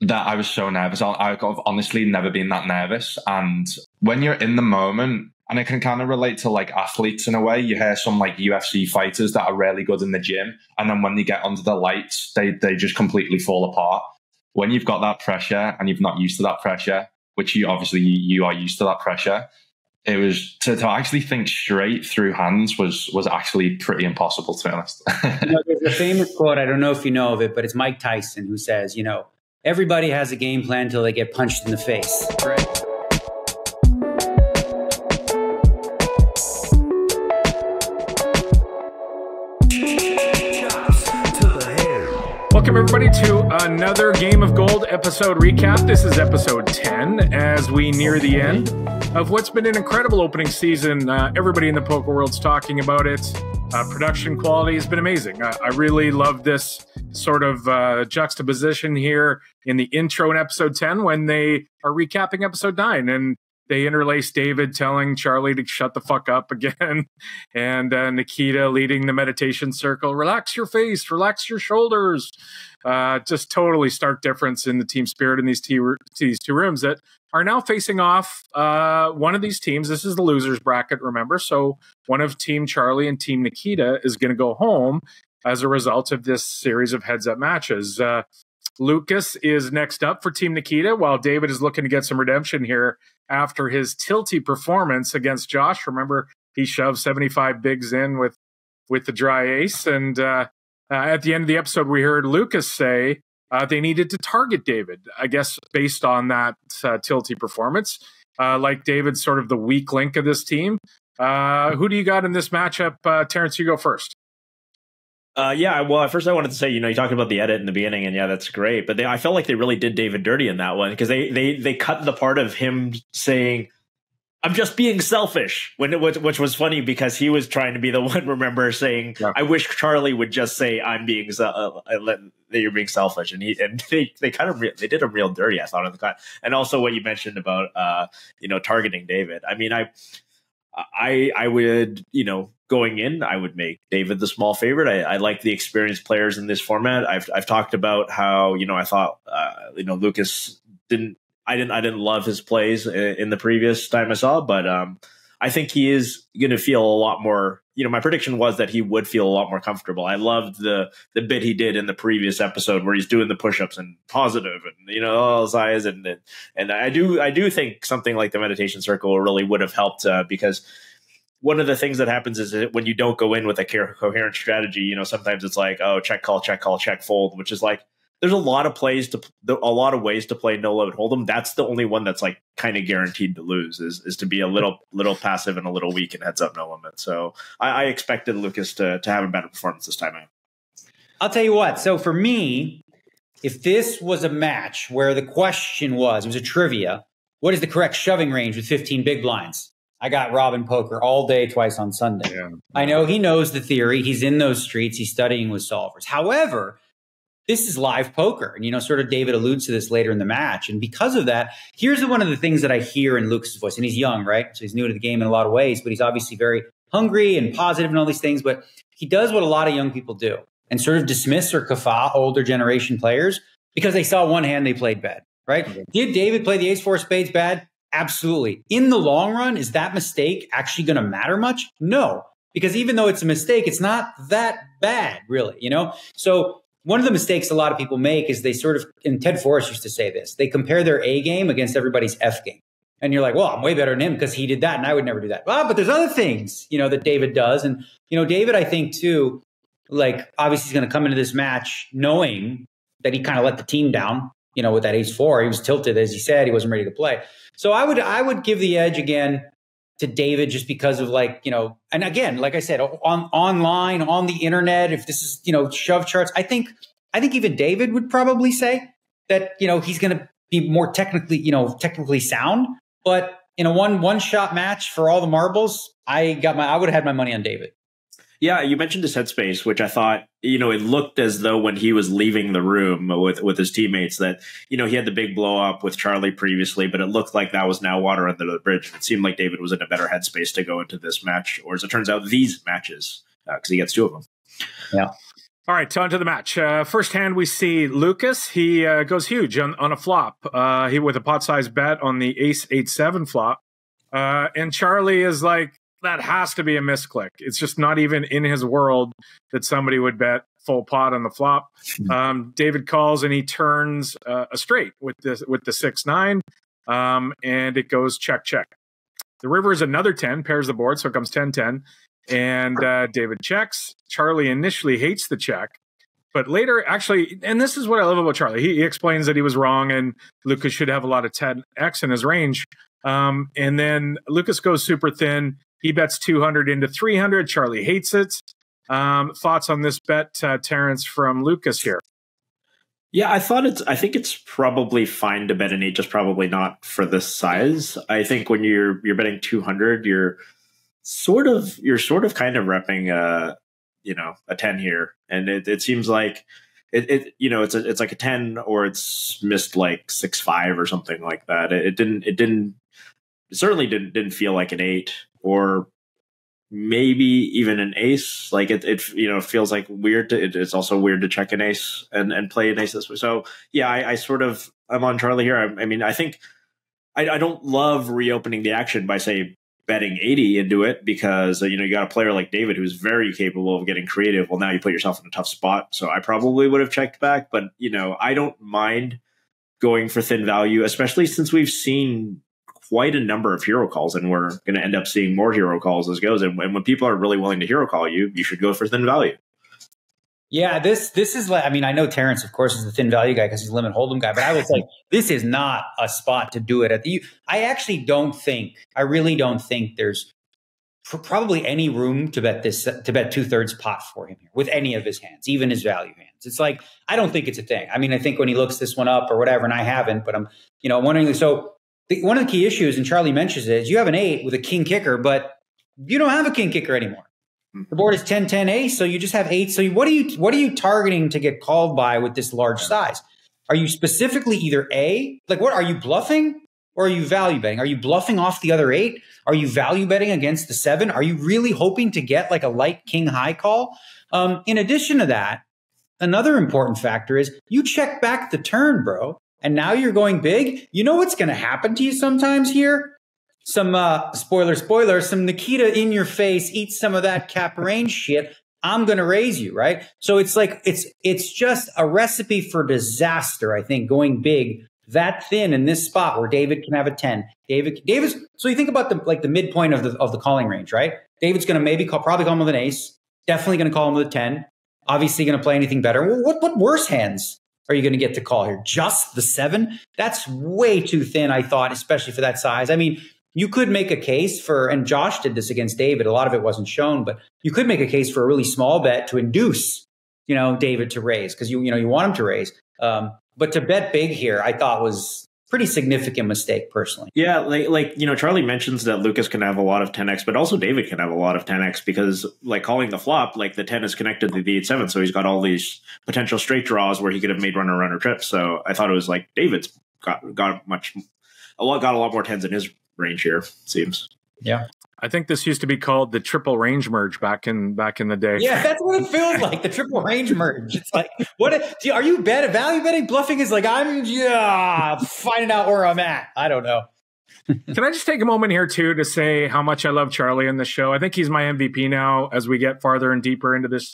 that I was so nervous. I've honestly never been that nervous. And when you're in the moment, and I can kind of relate to like athletes in a way, you hear some like UFC fighters that are really good in the gym, and then when they get under the lights, they just completely fall apart. When you've got that pressure and you're not used to that pressure, which you obviously you are used to that pressure, it was to actually think straight through hands was actually pretty impossible, to be honest. There's a famous quote, I don't know if you know of it, but it's Mike Tyson who says, everybody has a game plan until they get punched in the face. Right. Welcome, everybody, to another Game of Gold episode recap. This is episode 10 as we near the end of what's been an incredible opening season. Everybody in the poker world's talking about it. Production quality has been amazing. I really love this sort of juxtaposition here in the intro in episode 10 when they are recapping episode 9. And they interlace David telling Charlie to shut the fuck up again, and Nikita leading the meditation circle. Relax your face, relax your shoulders. Just totally stark difference in the team spirit in these two rooms that are now facing off. One of these teams, this is the losers bracket, remember? So one of Team Charlie and Team Nikita is going to go home as a result of this series of heads-up matches. Lukas is next up for Team Nikita, while David is looking to get some redemption here after his tilty performance against Josh. Remember, he shoved 75 bigs in with the dry ace. And at the end of the episode, we heard Lukas say they needed to target David, I guess, based on that tilty performance. Like David's sort of the weak link of this team. Who do you got in this matchup? Terrence, you go first. Well, at first I wanted to say, you talked about the edit in the beginning, and yeah, that's great. But I felt like they really did David dirty in that one, because they cut the part of him saying, "I'm just being selfish," which was funny because he was trying to be the one, remember, saying, yeah. "I wish Charlie would just say that you're being selfish," and they did him real dirty, I thought, in the cut. And also what you mentioned about targeting David. I mean, I would, going in, I would make David the small favorite. I like the experienced players in this format. I've talked about how, I thought, Lukas I didn't love his plays in the previous time I saw, but I think he is going to feel a lot more, my prediction was that he would feel a lot more comfortable. I loved the bit he did in the previous episode where he's doing the push-ups and positive and, all his eyes. And I do think something like the meditation circle really would have helped because one of the things that happens is that when you don't go in with a coherent strategy, sometimes it's like, oh, check call, check fold, which is like, there's a lot of ways to play no limit hold'em. That's the only one that's like kind of guaranteed to lose is to be a little passive and a little weak and heads up no limit. So I expected Lukas to have a better performance this time out. I'll tell you what. So for me, if this was a match where the question was, it was a trivia, what is the correct shoving range with 15 big blinds? I got Robinpoker all day, twice on Sunday. Yeah. I know he knows the theory. He's in those streets. He's studying with solvers. However, this is live poker. And, sort of David alludes to this later in the match. And because of that, here's one of the things that I hear in Lukas' voice. And he's young, right? So he's new to the game in a lot of ways, but he's obviously very hungry and positive and all these things. But he does what a lot of young people do and sort of dismiss or guffaw older generation players because they saw one hand they played bad, right? Okay. Did David play the ace-4 spades bad? Absolutely. In the long run, is that mistake actually going to matter much? No, because even though it's a mistake, it's not that bad, really, So one of the mistakes a lot of people make is they sort of, and Ted Forrest used to say this, they compare their A game against everybody's F game. And you're like, well, I'm way better than him because he did that and I would never do that. Well, but there's other things, that David does. And, David, I think too, like obviously he's going to come into this match knowing that he kind of let the team down, with that ace-4. He was tilted, as he said, he wasn't ready to play. So I would give the edge again to David just because of and again, like I said, online, on the internet, if this is, shove charts, I think even David would probably say that, he's going to be more technically sound, but in a one shot match for all the marbles, I would have had my money on David. Yeah, you mentioned his headspace, which I thought, it looked as though when he was leaving the room with his teammates that, he had the big blow up with Charlie previously, but it looked like that was now water under the bridge. It seemed like David was in a better headspace to go into this match, or as it turns out, these matches, because he gets two of them. Yeah. All right, on to the match. First hand, we see Lukas. He goes huge on a flop. He with a pot-sized bet on the ace 8-7 flop. And Charlie is like, that has to be a misclick. It's just not even in his world that somebody would bet full pot on the flop. David calls and he turns a straight with the 6-9, and it goes check, check. The river is another 10, pairs the board, so it comes 10-10. And David checks. Charlie initially hates the check, but later, actually, and this is what I love about Charlie. He explains that he was wrong and Lukas should have a lot of 10x in his range. And then Lukas goes super thin. He bets 200 into 300. Charlie hates it. Thoughts on this bet, Terrence, from Lukas here? Yeah, I think it's probably fine to bet an 8, just probably not for this size. I think when you're betting 200, you're sort of kind of repping a 10 here, and it seems like it's like a 10 or it's missed like 6-5 or something like that. It certainly didn't feel like an 8 or maybe even an ace. Like it feels like weird. It's also weird to check an ace and play an ace this way. So yeah, I'm on Charlie here. I mean, I think I don't love reopening the action by say betting 80 into it because you got a player like David who's very capable of getting creative. Well, now you put yourself in a tough spot. So I probably would have checked back, but I don't mind going for thin value, especially since we've seen quite a number of hero calls, and we're going to end up seeing more hero calls as goes. And when people are really willing to hero call you, you should go for thin value. Yeah, this is like, I mean, I know Terrence, of course, is the thin value guy because he's a limit hold'em guy, but I was like, this is not a spot to do it at the. I really don't think there's probably any room to bet 2/3 pot for him here with any of his hands, even his value hands. It's like, I don't think it's a thing. I mean, I think when he looks this one up or whatever, and I haven't, but I'm, wondering. So one of the key issues, and Charlie mentions it, is you have an 8 with a king kicker, but you don't have a king kicker anymore. The board is 10-10 ace, so you just have 8. So what are you targeting to get called by with this large size? Are you specifically either what are you bluffing or are you value betting? Are you bluffing off the other 8? Are you value betting against the 7? Are you really hoping to get like a light king high call? In addition to that, another important factor is you check back the turn, bro, and now you're going big. You know what's going to happen to you sometimes here? Some spoiler, some Nikita in your face, eat some of that cap range shit. I'm going to raise you, right? So it's like, it's just a recipe for disaster, I think, going big that thin in this spot where David can have a 10. David's, so you think about the midpoint of the calling range, right? David's going to probably call him with an ace, definitely going to call him with a 10, obviously going to play anything better. Well, what worse hands are you going to get to call here? Just the 7? That's way too thin, I thought, especially for that size. I mean, you could make a case for, and Josh did this against David, a lot of it wasn't shown, but you could make a case for a really small bet to induce, David to raise because you want him to raise. But to bet big here, I thought was pretty significant mistake personally. Yeah, Charlie mentions that Lukas can have a lot of 10x, but also David can have a lot of 10x because calling the flop, the 10 is connected to the 8-7, so he's got all these potential straight draws where he could have made runner trips. So I thought it was David's got a lot more 10s in his range here, it seems. Yeah. I think this used to be called the triple range merge back in the day. Yeah, that's what it feels like, the triple range merge. It's like, are you value betting? Bluffing is like, I'm finding out where I'm at. I don't know. Can I just take a moment here, too, to say how much I love Charlie in the show? I think he's my MVP now as we get farther and deeper into this.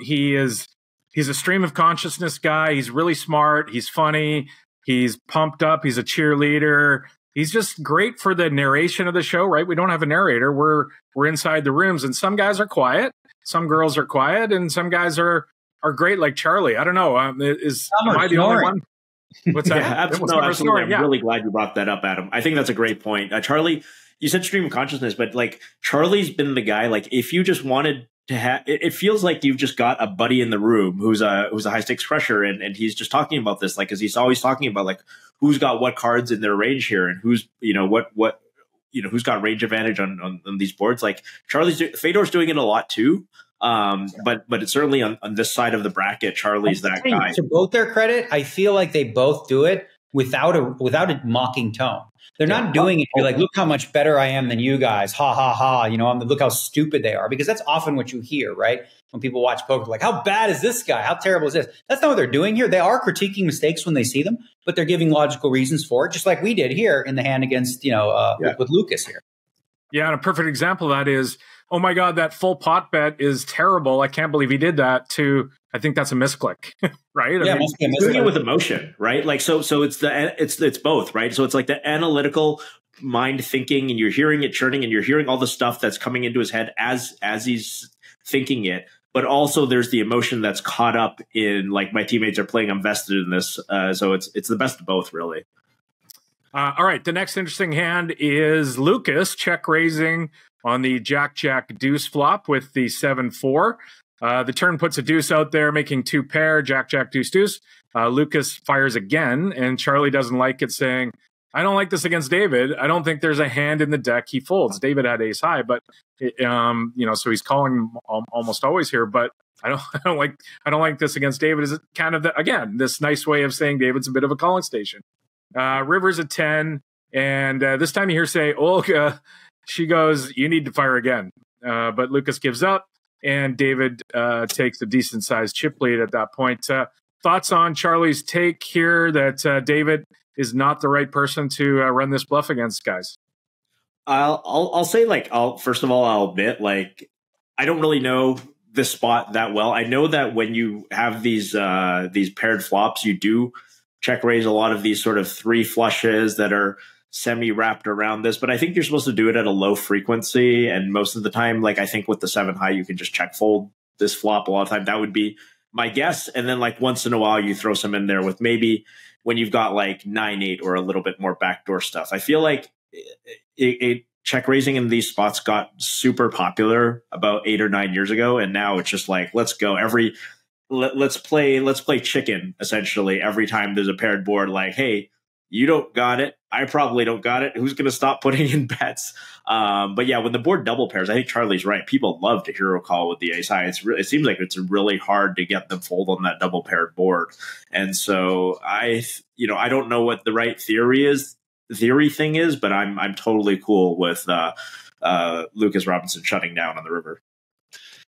He's a stream of consciousness guy. He's really smart. He's funny. He's pumped up. He's a cheerleader. He's just great for the narration of the show, right? We don't have a narrator. We're inside the rooms, and some guys are quiet, some girls are quiet, and some guys are great, like Charlie. I don't know. Am I the only one? What's that? Yeah, absolutely. I'm really glad you brought that up, Adam. I think that's a great point. Charlie, you said stream of consciousness, but Charlie's been the guy. If you just wanted to have, it feels like you've just got a buddy in the room who's a high stakes crusher, and he's just talking about this, because he's always talking about who's got what cards in their range here, and who's who's got range advantage on these boards. Fedor's doing it a lot too. But it's certainly on this side of the bracket, Charlie's that guy. To both their credit, I feel like they both do it without a mocking tone. They're not doing it to be like, look how much better I am than you guys. Ha, ha, ha. Look how stupid they are. Because that's often what you hear, right? when people watch poker, like, how bad is this guy? How terrible is this? That's not what they're doing here. They are critiquing mistakes when they see them, but they're giving logical reasons for it, just like we did here in the hand against, with Lukas here. Yeah, and a perfect example of that is, oh my God, that full pot bet is terrible. I can't believe he did that. To, I think that's a misclick, right? Yeah, doing it with emotion, right? Like, so it's both, right? So it's like the analytical mind thinking, and you're hearing it churning, and you're hearing all the stuff that's coming into his head as he's thinking it. But also there's the emotion that's caught up in, like, my teammates are playing, I'm vested in this. So it's the best of both, really. All right, the next interesting hand is Lukas check raising on the Jack Deuce flop with the 7-4. The turn puts a deuce out there, making 2 pair, Jack Deuce Deuce. Lukas fires again, and Charlie doesn't like it, saying, I don't like this against David. I don't think there's a hand in the deck he folds. David had ace high, but so he's calling almost always here. But I don't like this against David. Is it kind of again this nice way of saying David's a bit of a calling station? River's a 10, and this time you hear say Olga. She goes, you need to fire again. But Lukas gives up, and David takes a decent sized chip lead at that point. Thoughts on Charlie's take here that David is not the right person to run this bluff against, guys? I'll say, like, first of all, I'll admit, like, I don't really know this spot that well. I know that when you have these paired flops, you do check raise a lot of these sort of 3 flushes that are semi wrapped around this, but I think you're supposed to do it at a low frequency. And most of the time, like, I think with the 7 high, you can just check fold this flop a lot of time. That would be my guess. And then, like, once in a while, you throw some in there with maybe when you've got like 9-8 or a little bit more backdoor stuff. I feel like check raising in these spots got super popular about 8 or 9 years ago, and now it's just like, let's go let's play chicken essentially every time there's a paired board. Like, hey, you don't got it, I probably don't got it. Who's going to stop putting in bets? But yeah, when the board double pairs, I think Charlie's right. People love to hero call with the ace high. It seems like it's really hard to get them fold on that double paired board. And so I don't know what the right theory thing is, but I'm totally cool with Lukas Robinson shutting down on the river.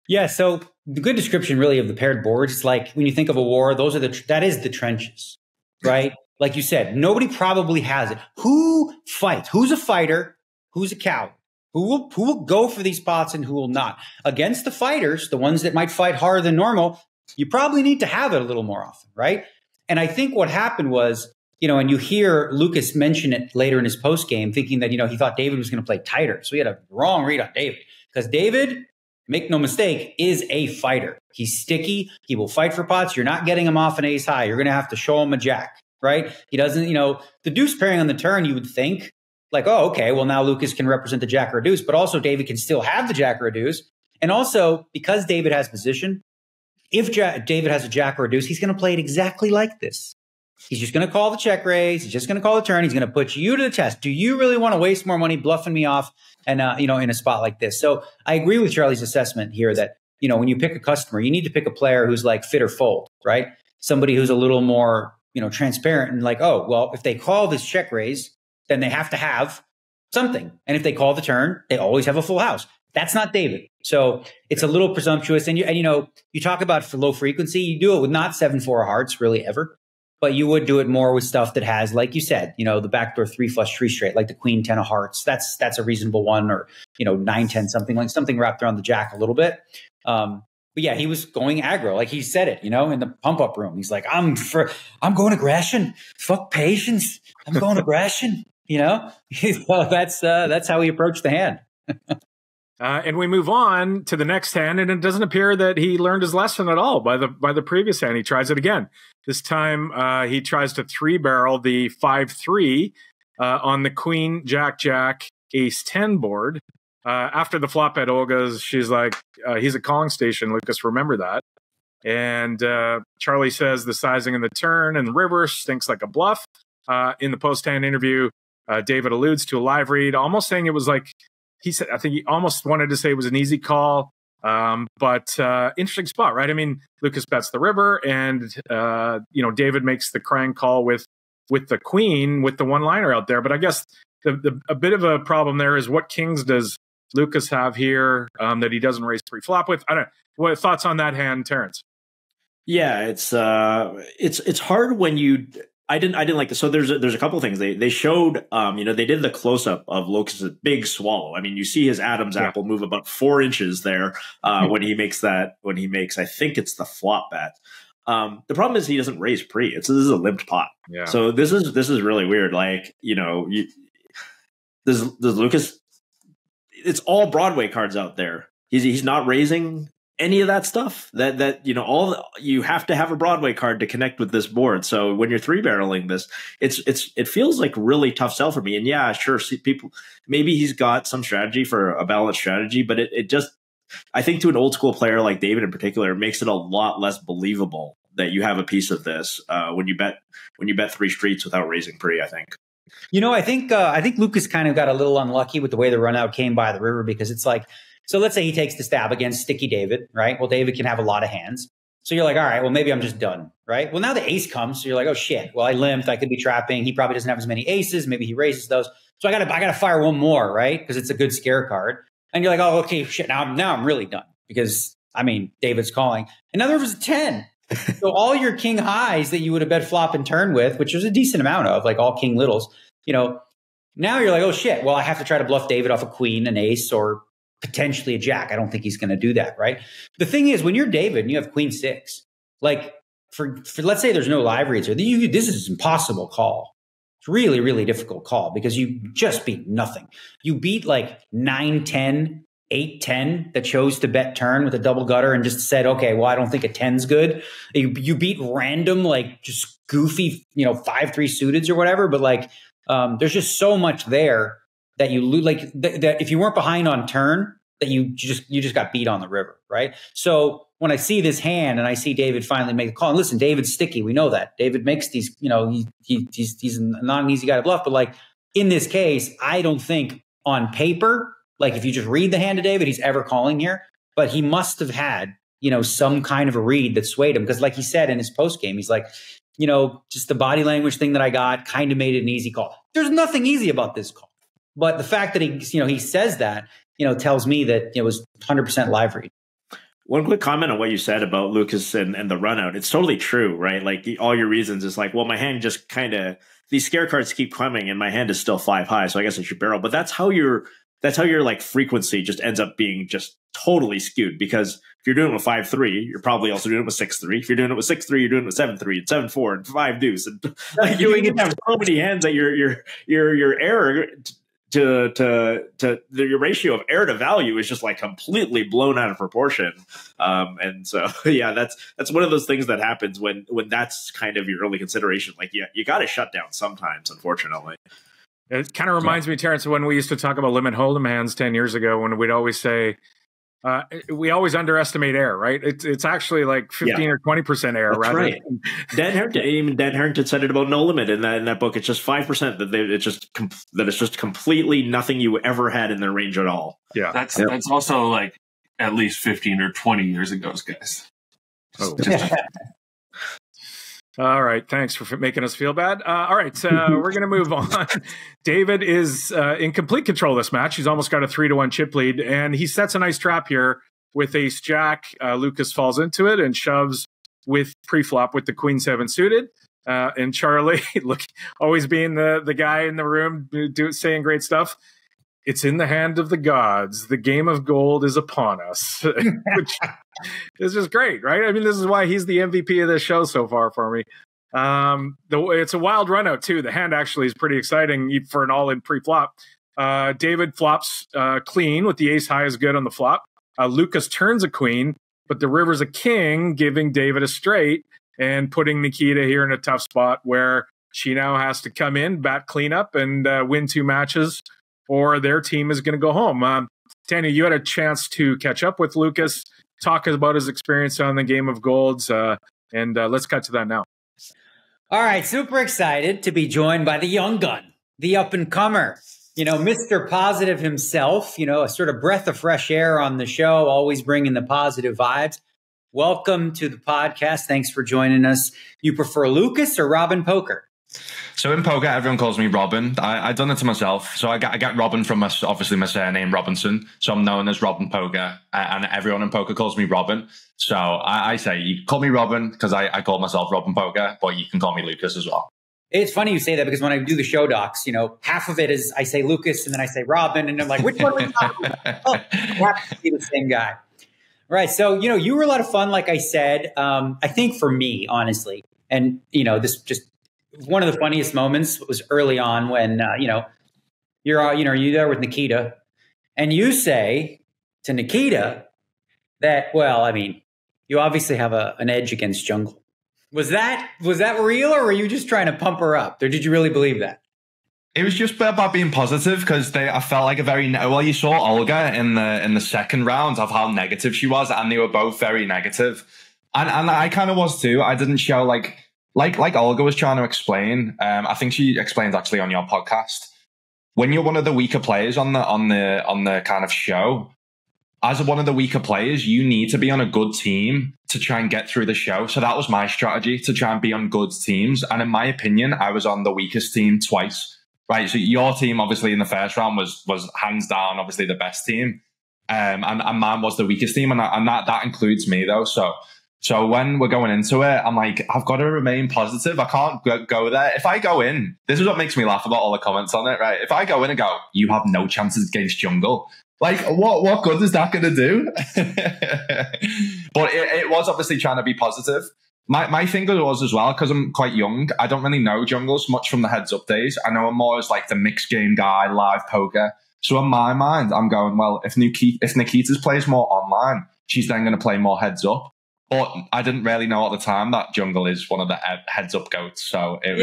Yeah, so the good description really of the paired boards, it's like when you think of a war, that is the trenches, right? Like you said, nobody probably has it. Who fights? Who's a fighter? Who's a coward? Who will go for these pots and who will not? Against the fighters, the ones that might fight harder than normal, you probably need to have it a little more often, right? And I think what happened was, and you hear Lukas mention it later in his post game, thinking that, he thought David was going to play tighter. So he had a wrong read on David, because David, make no mistake, is a fighter. He's sticky. He will fight for pots. You're not getting him off an ace high. You're going to have to show him a jack, right? He doesn't, the deuce pairing on the turn, you would think like, oh, okay, well, now Lukas can represent the jack or a deuce, but also David can still have the jack or a deuce. And also, because David has position, if David has a jack or a deuce, he's going to play it exactly like this. He's just going to call the check raise. He's just going to call the turn. He's going to put you to the test. Do you really want to waste more money bluffing me off and, in a spot like this? So I agree with Charlie's assessment here that, when you pick a customer, you need to pick a player who's like fit or fold, right? Somebody who's a little more, transparent and like, oh, well, if they call this check raise, then they have to have something. And if they call the turn, they always have a full house. That's not David. So it's a little presumptuous. And you talk about for low frequency, you do it with not 7-4 hearts really ever. But you would do it more with stuff that has, like you said, the backdoor 3 flush 3 straight, like the queen 10 of hearts. That's a reasonable one, or 9-10, something wrapped around the jack a little bit. But yeah, he was going aggro, like he said it, in the pump up room. He's like, I'm going aggression. Fuck patience. I'm going aggression. So that's how he approached the hand. And we move on to the next hand, and it doesn't appear that he learned his lesson at all by the previous hand. He tries it again. This time he tries to 3-barrel the 5-3 on the queen, jack, ace 10 board. After the flop at Olga's, she's like, he's a calling station, Lukas, remember that. And Charlie says the sizing in the turn and the river stinks like a bluff. In the post-hand interview, David alludes to a live read, almost saying it was like, he said, I think he almost wanted to say it was an easy call, but interesting spot, right? I mean, Lukas bets the river, and David makes the crying call with the queen with the one-liner out there. But I guess a bit of a problem there is what kings does Lukas have here that he doesn't raise pre-flop with? I don't know. What thoughts on that hand, Terrence? Yeah, it's hard when you. I didn't like this. So there's a couple of things they showed. They did the close up of Lukas's big swallow. I mean, you see his Adam's apple move about 4 inches there when he makes I think it's the flop bet. The problem is he doesn't raise pre. This is a limped pot. Yeah. So this is really weird. Like, does Lukas? It's all Broadway cards out there. He's not raising any of that stuff. You have to have a Broadway card to connect with this board. So when you're 3-barreling this, it feels like really tough sell for me. And yeah, sure, maybe he's got some strategy for a balanced strategy, but it just, I think to an old school player like David in particular, it makes it a lot less believable that you have a piece of this when you bet 3 streets without raising pre, I think. I think Lukas kind of got a little unlucky with the way the run out came by the river, because it's like, so let's say he takes the stab against Sticky David, right? Well, David can have a lot of hands. So you're like, all right, well, maybe I'm just done, right? Well, now the ace comes. So you're like, oh, shit. Well, I limped. I could be trapping. He probably doesn't have as many aces. Maybe he raises those. So I gotta fire one more, right? Because it's a good scare card. And you're like, oh, okay, shit. Now I'm really done, because, David's calling. And now there was a 10. So all your king highs that you would have bet flop and turn with, which was a decent amount of, like all king littles, now you're like, oh, shit. Well, I have to try to bluff David off a queen, an ace, or potentially a jack. I don't think he's going to do that, right? The thing is, when you're David and you have queen 6, like for let's say there's no live reads, this is an impossible call. It's really, really difficult call, because you just beat nothing. You beat like 9-10, 8-10 that chose to bet turn with a double gutter and just said, okay, well, I don't think a 10's good. You beat random, like just goofy, 5-3 suiteds or whatever, but like there's just so much there that you lose, like that if you weren't behind on turn, that you just got beat on the river, right? So when I see this hand and I see David finally make the call, and listen, David's sticky, we know that. David makes these, he's not an easy guy to bluff, but like in this case, I don't think on paper, like if you just read the hand of David, he's ever calling here, but he must have had, some kind of a read that swayed him, because like he said in his post game, he's like, just the body language thing that I got kind of made it an easy call. There's nothing easy about this call. But the fact that he says that, tells me that it was 100% live read. One quick comment on what you said about Lukas and the run out. It's totally true, right? Like all your reasons is like, well, my hand just kind of, these scare cards keep coming and my hand is still 5 high. So I guess I should barrel. But that's how your like frequency just ends up being just totally skewed, because if you're doing it with 5-3, you're probably also doing it with 6-3. If you're doing it with 6-3, you're doing it with 7-3 and 7-4 and 5 deuce. And like you can have so many hands that your error to your ratio of error to value is just like completely blown out of proportion. And so, yeah, that's one of those things that happens when that's kind of your early consideration. Like, yeah, you got to shut down sometimes, unfortunately. It kind of reminds me, Terrence, when we used to talk about limit hold'em hands 10 years ago, when we'd always say, we always underestimate error, right? It's actually like 15 or 20% error. That's right. Dan Harrington said it about No Limit in that book. It's just 5% that it's just completely nothing you ever had in their range at all. Yeah, that's also like at least 15 or 20 years ago, guys. Oh. All right. Thanks for making us feel bad. All right. We're going to move on. David is in complete control of this match. He's almost got a 3-1 chip lead, and he sets a nice trap here with ace jack. Lukas falls into it and shoves with pre-flop with the queen 7 suited. And Charlie, look, always being the guy in the room saying great stuff. It's in the hand of the gods. The game of gold is upon us, which is just great, right? I mean, this is why he's the MVP of this show so far for me. It's a wild run out too. The hand actually is pretty exciting for an all-in pre-flop. David flops clean with the ace high is good on the flop. Lukas turns a queen, but the river's a king, giving David a straight and putting Nikita here in a tough spot where she now has to come in, bat cleanup, and win 2 matches, or their team is going to go home. Tanya, you had a chance to catch up with Lukas, talk about his experience on the Game of Golds, and let's cut to that now. All right, super excited to be joined by the young gun, the up-and-comer, Mr. Positive himself, a sort of breath of fresh air on the show, always bringing the positive vibes. Welcome to the podcast. Thanks for joining us. You prefer Lukas or Robinpoker? So in poker, everyone calls me Robin. I done it to myself. So I get Robin from obviously my surname Robinson. So I'm known as Robinpoker, and everyone in poker calls me Robin. So I say you call me Robin because I call myself Robinpoker, but you can call me Lukas as well. It's funny you say that because when I do the show docs, half of it is I say Lukas and then I say Robin, and I'm like, which one are we talking about? Oh, I have to be the same guy. Right. So, you were a lot of fun, like I said. I think for me, honestly, and, this just one of the funniest moments was early on when, you're there with Nikita and you say to Nikita that, well, I mean, you obviously have an edge against Jungle. Was that real, or were you just trying to pump her up? Or did you really believe that? It was just about being positive because I felt like you saw Olga in the second round of how negative she was, and they were both very negative. And I kind of was too. I didn't show like Olga was trying to explain. I think she explained actually on your podcast. When you're one of the weaker players on the kind of show, as one of the weaker players, you need to be on a good team to try and get through the show. So that was my strategy, to try and be on good teams. And in my opinion, I was on the weakest team twice. Right. So your team, obviously, in the first round was hands down, obviously, the best team. And mine was the weakest team. And that includes me, though. So when we're going into it, I'm like, I've got to remain positive. I can't go there. If I go in, this is what makes me laugh about all the comments on it, right? If I go in and go, you have no chances against Jungle. Like, what good is that going to do? But it was obviously trying to be positive. My thing was as well, because I'm quite young, I don't really know Jungles much from the heads up days. I know him more as like the mixed game guy, live poker. So in my mind, I'm going, well, if Nikita's plays more online, she's then going to play more heads up. But I didn't really know at the time that Jungle is one of the heads up goats. So it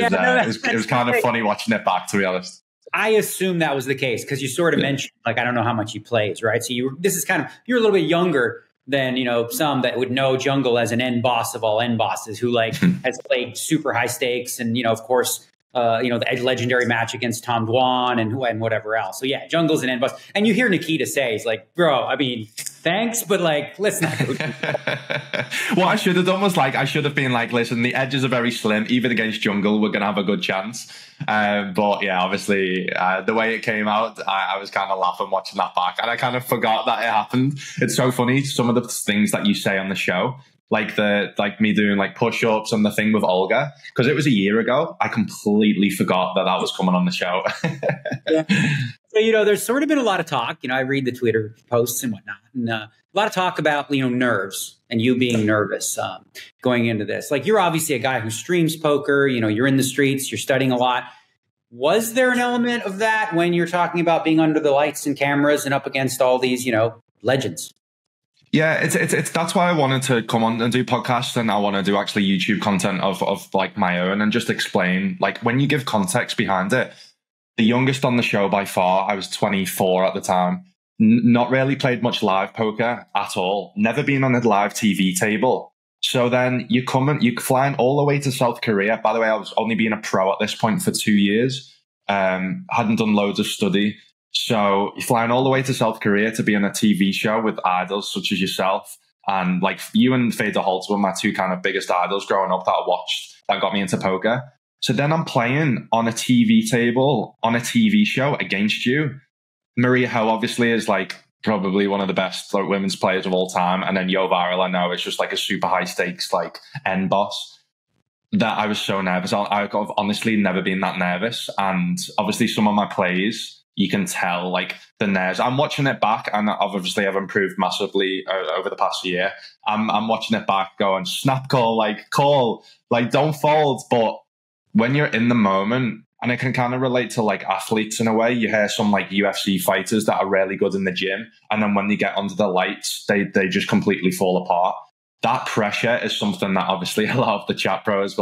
was kind of funny watching it back, to be honest. I assume that was the case because you sort of mentioned, like, I don't know how much he plays, right? So you're a little bit younger than, some that would know Jungle as an end boss of all end bosses who has played super high stakes and, of course, the legendary match against Tom Dwan and whatever else. So yeah, Jungle's an end boss. And you hear Nikita say, he's like, bro, I mean, thanks, but let's not go. What I should have done was I should have been like, listen, the edges are very slim. Even against Jungle, we're going to have a good chance. But yeah, obviously, the way it came out, I was kind of laughing watching that back. And I kind of forgot that it happened. It's so funny, some of the things that you say on the show. Like me doing push-ups and the thing with Olga, because it was a year ago. I completely forgot that was coming on the show. Yeah. So, there's sort of been a lot of talk. I read the Twitter posts and whatnot, and a lot of talk about, nerves and you being nervous going into this. You're obviously a guy who streams poker. You're in the streets, you're studying a lot. Was there an element of that when you're talking about being under the lights and cameras and up against all these, legends? Yeah, it's that's why I wanted to come on and do podcasts, and I want to do actually YouTube content of my own and just explain, when you give context behind it. The youngest on the show by far, I was 24 at the time, not really played much live poker at all, never been on a live TV table. So then you're flying all the way to South Korea. By the way, I was only being a pro at this point for 2 years, hadn't done loads of study. So you're flying all the way to South Korea to be on a TV show with idols such as yourself. And you and Fedor Holt were my two kind of biggest idols growing up that I watched that got me into poker. So then I'm playing on a TV table, on a TV show against you. Maria Ho obviously is probably one of the best women's players of all time. And then Yo Viral, I know, is just a super high stakes end boss. That I was so nervous. I've honestly never been that nervous. And obviously some of my plays, you can tell the nerves. I'm watching it back, and obviously I've improved massively over the past year. I'm watching it back, going snap call, call, don't fold. But when you're in the moment, and I can kind of relate to athletes in a way, you hear some UFC fighters that are really good in the gym, and then when they get under the lights, they just completely fall apart. That pressure is something that obviously a lot of the chat pros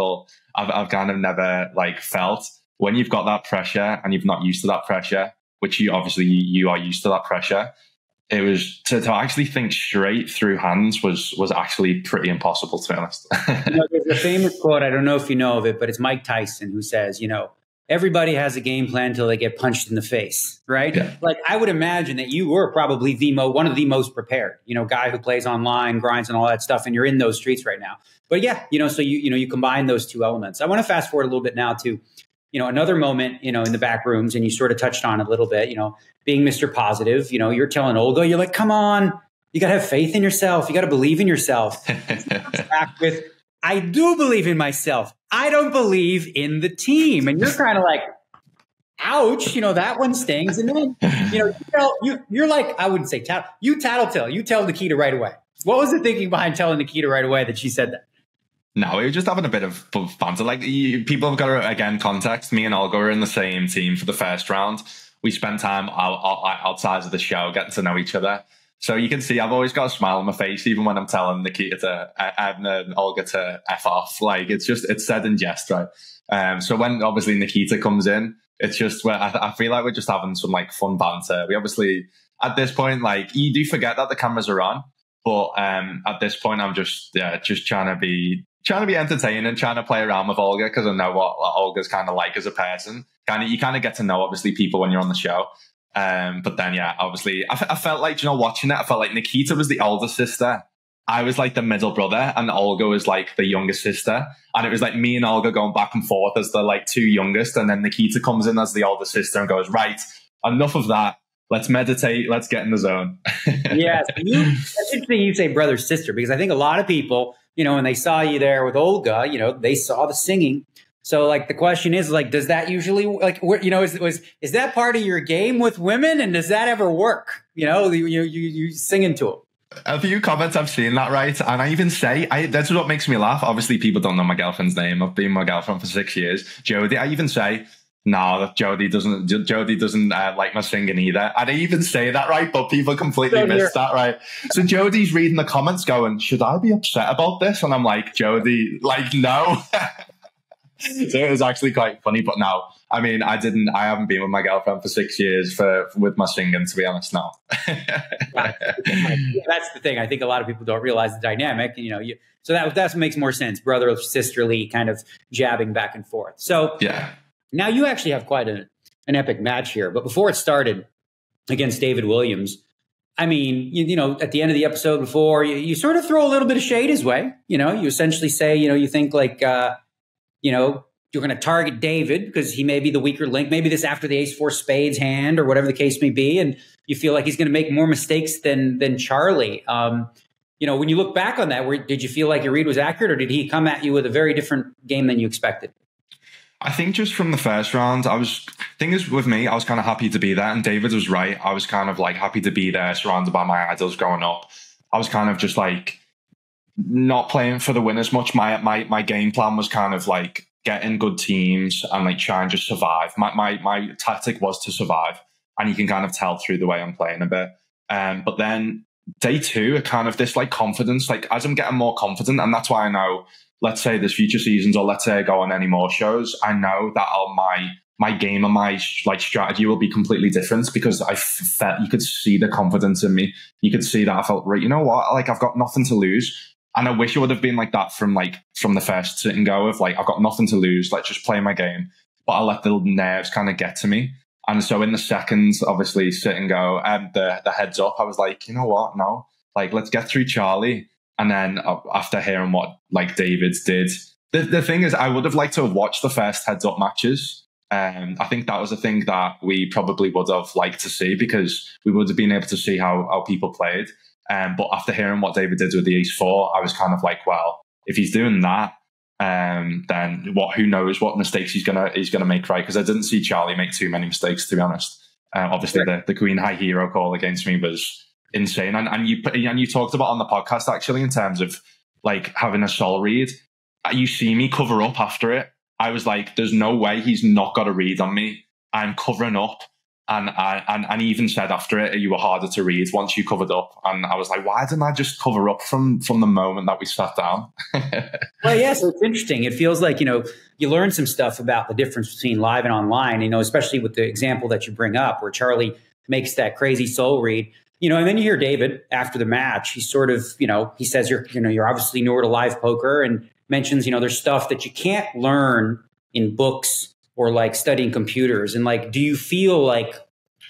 I've kind of never felt. When you've got that pressure and you're not used to that pressure, which you are used to that pressure, it was to actually think straight through hands was actually pretty impossible, to be honest. There's a famous quote, I don't know if you know of it, but it's Mike Tyson who says, everybody has a game plan until they get punched in the face, right? Yeah. Like I would imagine that you were probably one of the most prepared, guy who plays online, grinds and all that stuff, and you're in those streets right now. But yeah, so you combine those two elements. I want to fast forward a little bit now to, another moment, in the back rooms, and you sort of touched on it a little bit, being Mr. Positive, you're telling Olga, you're like, come on, you got to have faith in yourself. You got to believe in yourself. Back with, I do believe in myself. I don't believe in the team. And you're kind of like, ouch, that one stings. And then, you're like, I wouldn't say tattletale. You tell Nikita right away. What was the thinking behind telling Nikita right away that she said that? No, we were just having a bit of banter. Like, people have got to, again, context. Me and Olga were in the same team for the first round. We spent time outside of the show getting to know each other. So you can see I've always got a smile on my face, even when I'm telling Nikita and Olga to F off. Like, it's said in jest, right? So when obviously Nikita comes in, it's just where I feel like we're just having some like fun banter. We obviously, at this point, like, you do forget that the cameras are on. But at this point, I'm just trying to be entertaining, trying to play around with Olga, because I know what Olga's kind of like as a person. You kind of get to know, obviously, people when you're on the show. But then, yeah, obviously, I felt like, watching it, I felt like Nikita was the older sister. I was like the middle brother, and Olga was like the youngest sister. And it was like me and Olga going back and forth as the like two youngest. And then Nikita comes in as the older sister and goes, right, enough of that. Let's meditate. Let's get in the zone. Yes. That's interesting you say brother, sister, because I think a lot of people, when they saw you there with Olga, they saw the singing. So like the question is like, does that usually like, is that part of your game with women? And does that ever work? You singing to them. A few comments I've seen that, right? And I even say, that's what makes me laugh. Obviously, people don't know my girlfriend's name. I've been with my girlfriend for 6 years. Jodie, I even say, no, Jodie doesn't like my singing either. And I even say that, right? But people completely miss that, right? So Jodie's reading the comments going, should I be upset about this? And I'm like, Jodie, like, no. So it was actually quite funny. But no, I mean, I haven't been with my girlfriend for 6 years with my singing, to be honest, no. That's the thing. I think a lot of people don't realize the dynamic, so that makes more sense. Brother, sisterly kind of jabbing back and forth. So yeah. Now you actually have quite an epic match here. But before it started against David Williams, I mean, at the end of the episode before, you sort of throw a little bit of shade his way. You essentially say, you think like, you're going to target David because he may be the weaker link. Maybe this after the ace-4 spades hand or whatever the case may be. And you feel like he's going to make more mistakes than Charlie. When you look back on that, did you feel like your read was accurate, or did he come at you with a very different game than you expected? I think just from the first round, thing is with me, I was kind of happy to be there, and David was right. I was kind of like happy to be there, surrounded by my idols growing up. I was kind of just like not playing for the win as much. My game plan was kind of like getting good teams and like try and just survive. My tactic was to survive, and you can kind of tell through the way I'm playing a bit. But then day two, kind of this like confidence, like as I'm getting more confident, and that's why I know, let's say there's future seasons, or let's say I go on any more shows, I know that my game and my like strategy will be completely different, because I felt, you could see the confidence in me. You could see that I felt, right, you know what, like I've got nothing to lose. And I wish it would have been like that from the first sit and go of like, I've got nothing to lose, let's just play my game. But I let the nerves kind of get to me. And so in the second, obviously, sit and go, and the heads up, I was like, you know what, no, like let's get through Charlie. And then after hearing what like David did, the thing is, I would have liked to have watched the first heads up matches. I think that was a thing that we probably would have liked to see, because we would have been able to see how people played. But after hearing what David did with the ace-4, I was kind of like, well, if he's doing that, then who knows what mistakes he's gonna make, right? Because I didn't see Charlie make too many mistakes, to be honest. Obviously, the Queen High Hero call against me was insane, and you talked about on the podcast actually in terms of like having a soul read. You see me cover up after it. I was like, there's no way he's not got a read on me. I'm covering up, and he even said after it, you were harder to read once you covered up. And I was like, why didn't I just cover up from the moment that we sat down? Well, yeah, so it's interesting. It feels like, you learn some stuff about the difference between live and online, especially with the example that you bring up where Charlie makes that crazy soul read. And then you hear David after the match. He sort of, he says you're obviously newer to live poker, and mentions, there's stuff that you can't learn in books or like studying computers? And like, do you feel like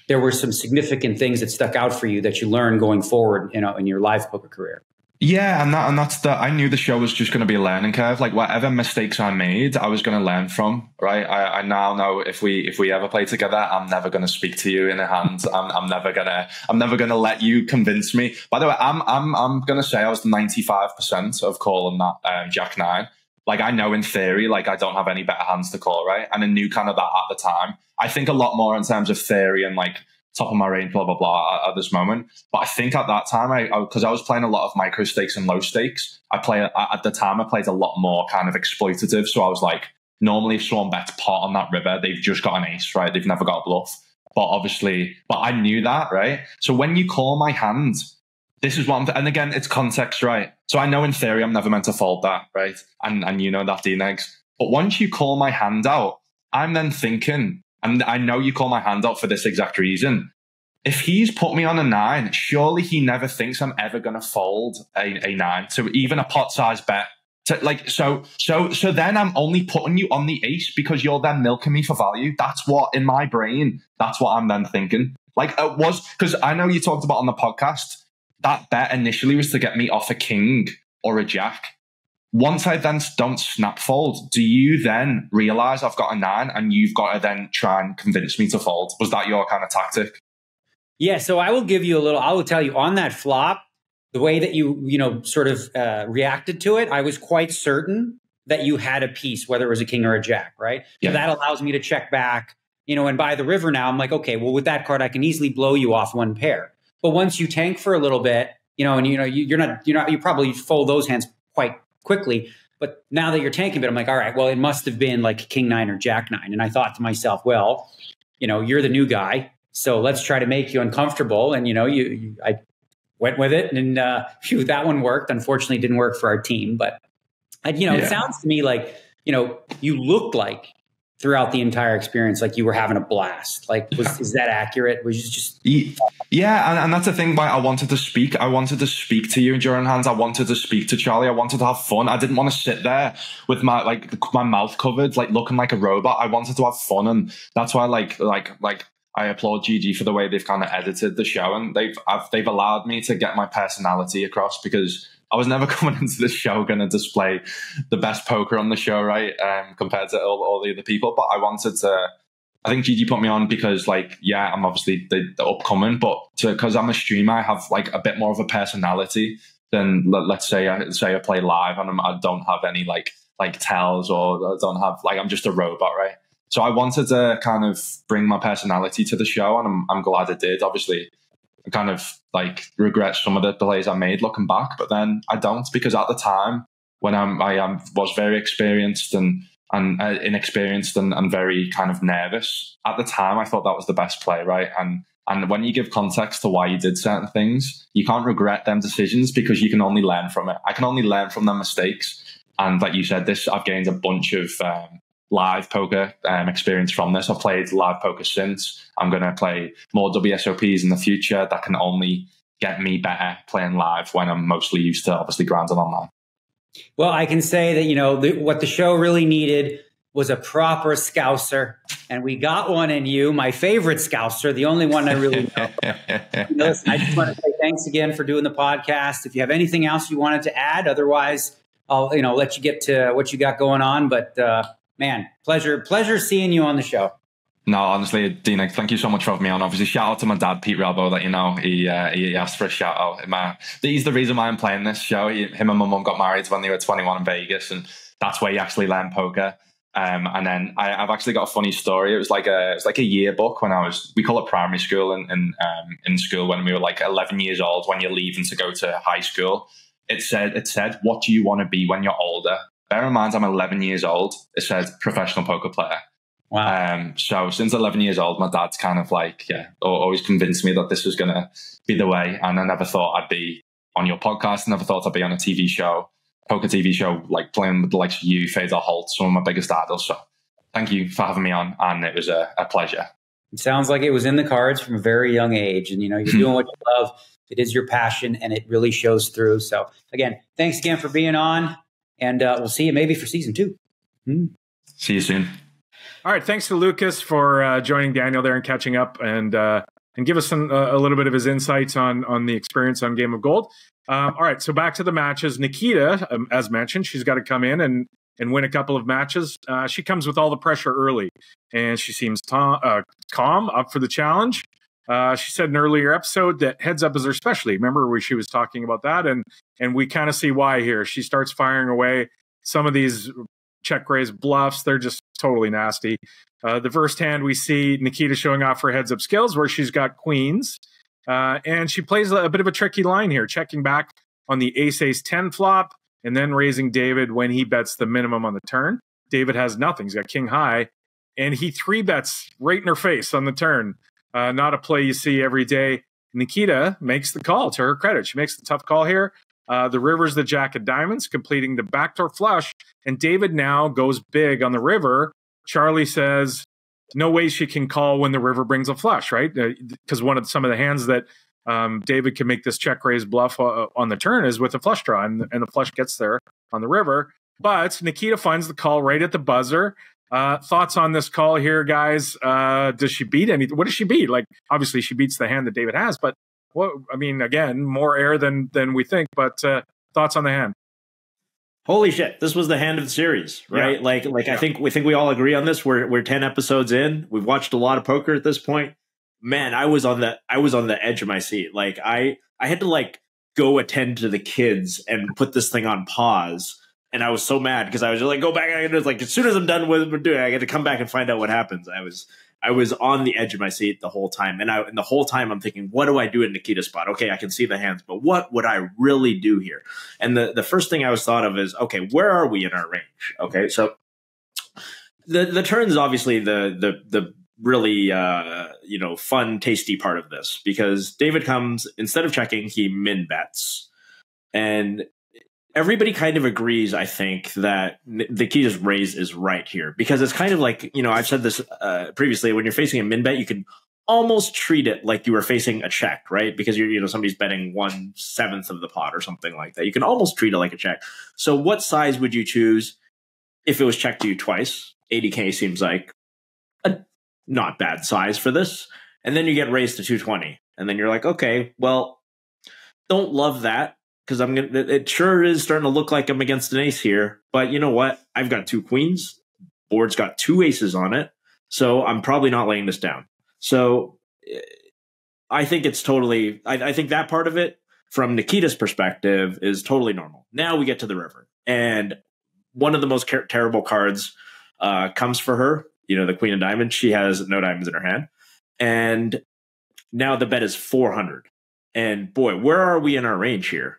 there were some significant things that stuck out for you that you learned going forward, you know, in your live poker career? Yeah, and that's I knew the show was just going to be a learning curve. Like whatever mistakes I made, I was going to learn from. Right? I now know if we ever play together, I'm never going to speak to you in a hand. I'm never gonna let you convince me. By the way, I'm going to say I was 95% of calling that Jack 9. Like I know in theory, like I don't have any better hands to call, right? And I knew kind of that at the time. I think a lot more in terms of theory and like top of my range, blah, blah, blah at this moment. But I think at that time, because I was playing a lot of micro stakes and low stakes, at the time I played a lot more kind of exploitative. So I was like, normally if someone bets pot on that river, they've just got an ace, right? They've never got a bluff. But I knew that, right? So when you call my hand, this is what and again, it's context, right? So I know in theory I'm never meant to fold that, right? And you know that DNegs. But once you call my hand out, I'm then thinking, and I know you call my hand out for this exact reason. If he's put me on a 9, surely he never thinks I'm ever going to fold a 9 to even a pot size bet. So then I'm only putting you on the ace because you're then milking me for value. That's what in my brain. That's what I'm then thinking. Like it was because I know you talked about on the podcast that bet initially was to get me off a king or a jack. Once I then don't snap fold, do you then realize I've got a 9 and you've got to then try and convince me to fold? Was that your kind of tactic? Yeah, so I will tell you on that flop, the way that you sort of reacted to it, I was quite certain that you had a piece, whether it was a king or a jack, right? Yeah. So that allows me to check back, and by the river now, I'm like, okay, well, with that card, I can easily blow you off one pair. But once you tank for a little bit, you probably fold those hands quite quickly. But now that you're tanking a bit, I'm like, all right, well, it must have been like king 9 or jack 9. And I thought to myself, well, you're the new guy, so let's try to make you uncomfortable. And, I went with it. And that one worked. Unfortunately, it didn't work for our team. But, it sounds to me like, you looked like throughout the entire experience, like you were having a blast. Like, is that accurate? Was you just... Yeah, and that's the thing why I wanted to speak. I wanted to speak to you during hands. I wanted to speak to Charlie. I wanted to have fun. I didn't want to sit there with my mouth covered, like looking like a robot. I wanted to have fun, and that's why I applaud GG for the way they've kind of edited the show, and they've allowed me to get my personality across, because I was never coming into this show going to display the best poker on the show, right? Compared to all the other people. But I think GG put me on because, I'm obviously the upcoming, but because I'm a streamer, I have like a bit more of a personality than, let's say I play live and I don't have any like tells, or I don't have I'm just a robot, right? So I wanted to kind of bring my personality to the show, and I'm glad I did. Obviously, I kind of regret some of the plays I made looking back, but then I don't, because at the time when I was very experienced and inexperienced and very kind of nervous, at the time I thought that was the best play, right? And when you give context to why you did certain things, you can't regret them decisions, because you can only learn from it. I can only learn from their mistakes, and like you said, I've gained a bunch of live poker experience from this. I've played live poker since. I'm going to play more WSOPs in the future that can only get me better playing live when I'm mostly used to obviously grinding online. Well, I can say that, what the show really needed was a proper scouser, and we got one in you, my favorite scouser, the only one I really know. Listen, I just want to say thanks again for doing the podcast. If you have anything else you wanted to add, otherwise I'll, let you get to what you got going on. But, man, pleasure seeing you on the show. No, honestly, DNeg, thank you so much for having me on. Obviously, shout out to my dad, Pete Relbo, that he asked for a shout out. He's the reason why I'm playing this show. Him and my mum got married when they were 21 in Vegas, and that's where he actually learned poker. And then I've actually got a funny story. It was like a yearbook when we call it primary school in school, when we were 11 years old, when you're leaving to go to high school. It said, what do you want to be when you're older? Bear in mind, I'm 11 years old. It says professional poker player. Wow. So since 11 years old, my dad's kind of always convinced me that this was going to be the way. And I never thought I'd be on your podcast. I never thought I'd be on a TV show, poker TV show, playing with the likes of you, Fedor Holt, some of my biggest idols. So thank you for having me on. And it was a pleasure. It sounds like it was in the cards from a very young age. And, you're doing what you love. It is your passion, and it really shows through. So again, thanks again for being on. And we'll see you maybe for season 2. See you soon. All right. Thanks to Lukas for joining Daniel there and catching up and give us a little bit of his insights on the experience on Game of Gold. All right. So back to the matches. Nikita, as mentioned, she's got to come in and win a couple of matches. She comes with all the pressure early, and she seems calm, up for the challenge. She said in an earlier episode that heads up is her specialty. Remember where she was talking about that? And we kind of see why here. She starts firing away some of these check raise bluffs. They're just totally nasty. The first hand we see Nikita showing off her heads up skills where she's got queens. And she plays a bit of a tricky line here, checking back on the ace 10 flop and then raising David when he bets the minimum on the turn. David has nothing. He's got king high, and he 3-bets right in her face on the turn. Not a play you see every day. Nikita makes the call, to her credit. She makes the tough call here. The river's the jack of diamonds, completing the backdoor flush, and David now goes big on the river. Charlie says, no way she can call when the river brings a flush, right? Because some of the hands that David can make this check raise bluff on the turn is with a flush draw, and the flush gets there on the river. But Nikita finds the call right at the buzzer. Thoughts on this call here, guys? Does she beat anything? What does she beat? Like, obviously, she beats the hand that David has, but again, more air than we think. But thoughts on the hand? Holy shit! This was the hand of the series, right? Yeah. Like yeah. I think we all agree on this. We're 10 episodes in. We've watched a lot of poker at this point. Man, I was on the edge of my seat. Like I had to go attend to the kids and put this thing on pause. And I was so mad because I was just like, go back. And it was like, as soon as I'm done with what we're doing, I get to come back and find out what happens. I was on the edge of my seat the whole time. And the whole time I'm thinking, what do I do in Nikita's spot? Okay, I can see the hands, but what would I really do here? And the first thing I was thought of is, okay, where are we in our range? Okay, so the turn is obviously the really fun, tasty part of this, because David comes, instead of checking, he min bets. And everybody kind of agrees, I think, that Nikita's raise is right here, because it's kind of like, I've said this previously, when you're facing a min bet, you can almost treat it like you were facing a check, right? Because somebody's betting 1/7 of the pot or something like that. You can almost treat it like a check. So what size would you choose if it was checked to you twice? 80K seems like a not bad size for this. And then you get raised to 220. And then you're like, okay, well, don't love that, because it sure is starting to look like I'm against an ace here. But you know what? I've got 2 queens. Board's got 2 aces on it. So I'm probably not laying this down. So I think it's totally, I think that part of it from Nikita's perspective is totally normal. Now we get to the river. And one of the most terrible cards comes for her, the queen of diamonds. She has no diamonds in her hand. And now the bet is 400. And boy, where are we in our range here?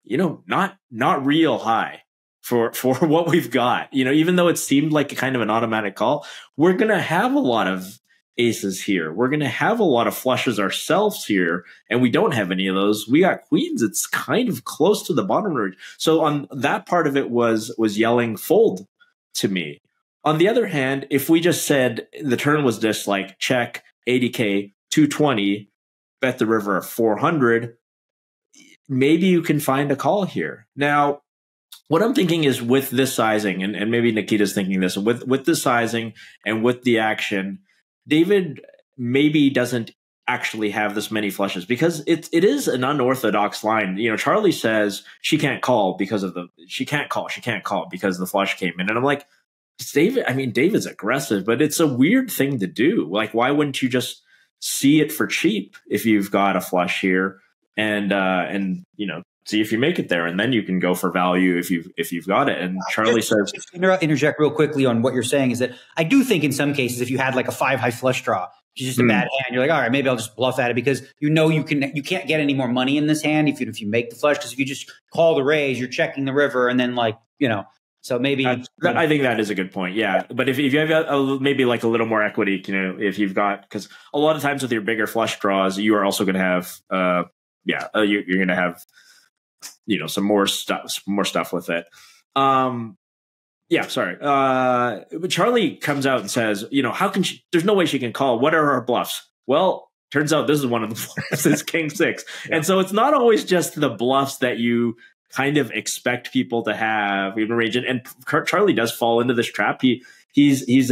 Not real high for what we've got. Even though it seemed like a kind of an automatic call, we're going to have a lot of aces here. We're going to have a lot of flushes ourselves here, and we don't have any of those. We got queens. It's kind of close to the bottom range. So on that part of it was yelling fold to me. On the other hand, if we just said the turn was just like check 80K 220, bet the river at 400, maybe you can find a call here. Now, what I'm thinking is with this sizing, and maybe Nikita's thinking this, with the sizing and with the action, David maybe doesn't actually have this many flushes, because it is an unorthodox line. Charlie says she can't call because the flush came in. And I'm like, David's aggressive, but it's a weird thing to do. Like, why wouldn't you just see it for cheap if you've got a flush here? And see if you make it there, and then you can go for value if you've got it. And Charlie says, interject real quickly on what you're saying is that I do think in some cases, if you had like a 5 high flush draw, which is just a bad hand, you're like, all right, maybe I'll just bluff at it, because you can't get any more money in this hand if you make the flush, because if you just call the raise, you're checking the river, and then so maybe I think that is a good point. Yeah. But if you have maybe like a little more equity, if you've got, because a lot of times with your bigger flush draws, you are also going to have, you're going to have, some more stuff with it. Sorry. But Charlie comes out and says, how can she, there's no way she can call. What are her bluffs? Well, turns out this is one of the bluffs. It's King 6. Yeah. And so it's not always just the bluffs that you kind of expect people to have in range. And Charlie does fall into this trap. He he's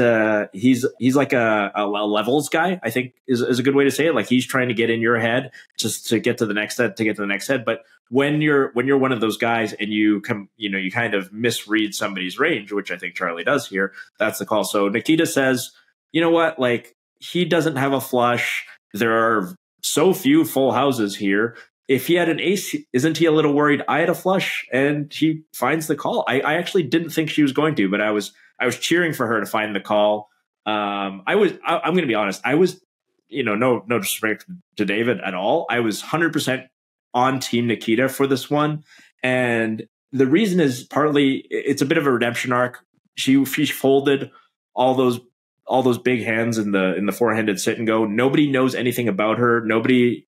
like a levels guy, I think is a good way to say it. Like he's trying to get in your head just to get to the next head. But when you're one of those guys and you kind of misread somebody's range, which I think Charlie does here, that's the call. So Nikita says, you know what, like he doesn't have a flush. There are so few full houses here. If he had an ace, isn't he a little worried? I had a flush, and he finds the call. I actually didn't think she was going to, but I was cheering for her to find the call. I'm going to be honest. I was, no disrespect to David at all. I was 100% on Team Nikita for this one, and the reason is partly it's a bit of a redemption arc. She folded all those big hands in the four-handed sit and go. Nobody knows anything about her. Nobody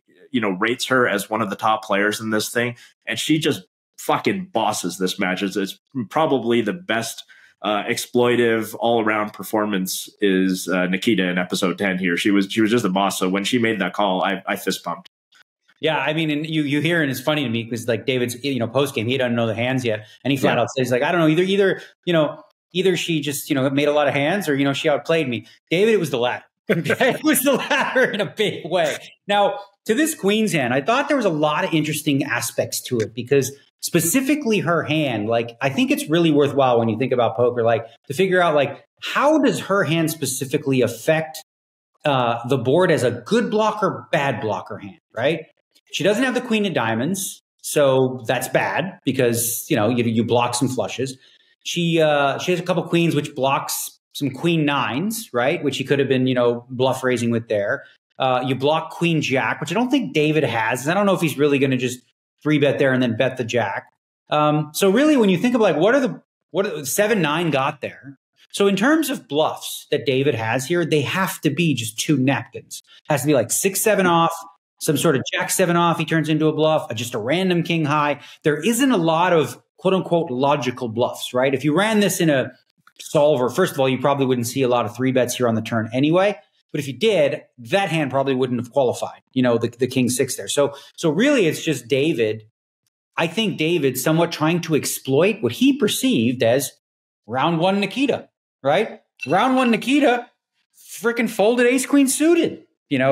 rates her as one of the top players in this thing, and she just fucking bosses this match. It's probably the best exploitive all-around performance is Nikita in episode 10 here. She was just a boss. So when she made that call, I fist pumped. Yeah, I mean, and you hear, and it's funny to me because like David's post game, he doesn't know the hands yet, and he flat out says like, I don't know, either she just made a lot of hands or she outplayed me. David, it was the latter. It was the latter in a big way. Now, to this queen's hand, I thought there was a lot of interesting aspects to it because specifically her hand, like I think it's really worthwhile when you think about poker, like to figure out like how does her hand specifically affect the board as a good blocker, bad blocker hand, right? She doesn't have the queen of diamonds, so that's bad because you block some flushes. She has a couple queens which blocks some queen nines, right? Which he could have been, bluff raising with there. You block queen jack, which I don't think David has. I don't know if he's really going to just 3-bet there and then bet the jack. So really, when you think of like, what are the 7-9 got there? So in terms of bluffs that David has here, they have to be just 2 napkins. It has to be like 6-7 off, some sort of jack 7 off. He turns into a bluff, just a random king high. There isn't a lot of quote unquote logical bluffs, right? If you ran this in a solver, first of all, you probably wouldn't see a lot of 3-bets here on the turn anyway. But if you did, that hand probably wouldn't have qualified, the king 6 there. So really it's just David. I think David somewhat trying to exploit what he perceived as round 1 Nikita, right? Round 1 Nikita freaking folded ace queen suited,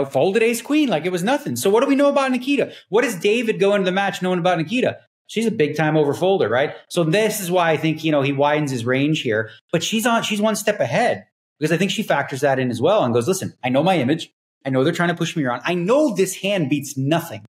folded ace queen like it was nothing. So what do we know about Nikita? What does David go into the match knowing about Nikita? She's a big time overfolder, right? So this is why I think, he widens his range here, but she's one step ahead because I think she factors that in as well and goes, listen, I know my image. I know they're trying to push me around. I know this hand beats nothing,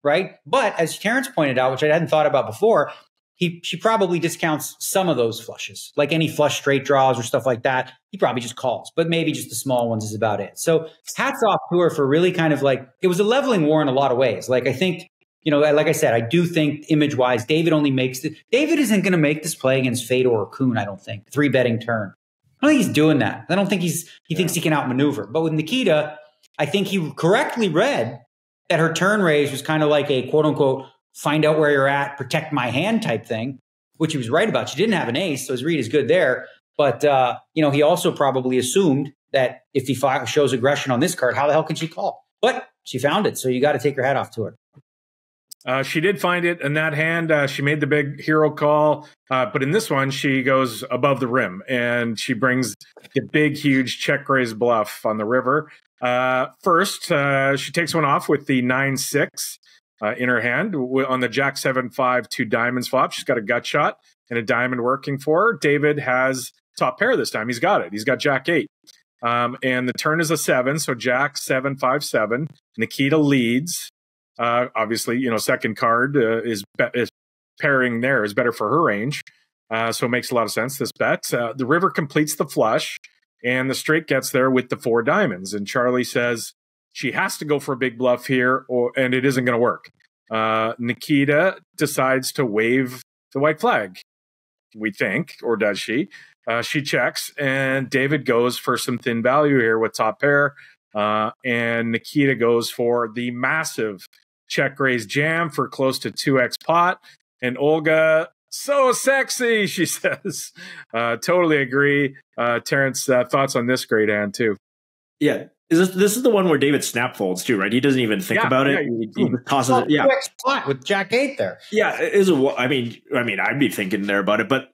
right? But as Terrence pointed out, which I hadn't thought about before, she probably discounts some of those flushes, like any flush straight draws or stuff like that. He probably just calls, but maybe just the small ones is about it. So hats off to her for really kind of like, it was a leveling war in a lot of ways. Like I think, like I said, I do think image-wise, David isn't going to make this play against Fedor or Kuhn, I don't think. 3-betting turn. I don't think he's doing that. I don't think he thinks he can outmaneuver. But with Nikita, I think he correctly read that her turn raise was kind of like a quote-unquote find out where you're at, protect my hand type thing, which he was right about. She didn't have an ace, so his read is good there. But, he also probably assumed that if he shows aggression on this card, how the hell can she call? But she found it, so you got to take your hat off to her. She did find it in that hand. She made the big hero call. But in this one, she goes above the rim and she brings the big, huge check raise bluff on the river. First, she takes one off with the 9-6 in her hand on the jack 7-5 2 diamonds flop. She's got a gut shot and a diamond working for her. David has top pair this time. He's got it. He's got jack 8. And the turn is a 7. So jack 7-5-7. Nikita leads. Obviously, second card is pairing there is better for her range. So it makes a lot of sense, this bet. The river completes the flush, and the straight gets there with the 4 diamonds. And Charlie says she has to go for a big bluff here, and it isn't going to work. Nikita decides to wave the white flag, we think, or does she? She checks, and David goes for some thin value here with top pair. And Nikita goes for the massive check raise jam for close to 2x pot. And Olga, so sexy, she says. Totally agree. Terrence, thoughts on this great hand too? Yeah. This is the one where David snap folds too, right? He doesn't even think about it. He tosses it. Yeah. 2x pot with jack 8 there. Yeah. I mean, I'd be thinking there about it, but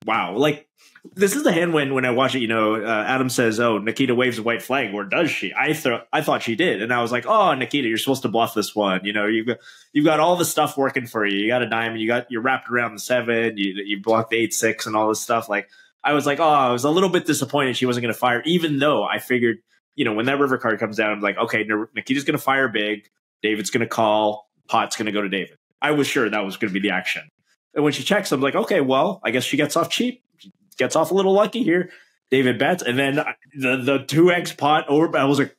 wow. Like, this is the hand when I watch it, you know, Adam says, oh, Nikita waves a white flag. Or does she? I thought she did. And I was like, oh, Nikita, you're supposed to bluff this one. You know, you've got all the stuff working for you. You got a diamond. You're wrapped around the 7. You blocked the 8-6 and all this stuff. Like, I was like, oh, I was a little bit disappointed she wasn't going to fire, even though I figured, you know, when that river card comes down, I'm like, okay, Nikita's going to fire big. David's going to call. Pot's going to go to David. I was sure that was going to be the action. And when she checks, I'm like, okay, well, I guess she gets off cheap. Gets off a little lucky here. David bets, and then the 2x pot over. I was like,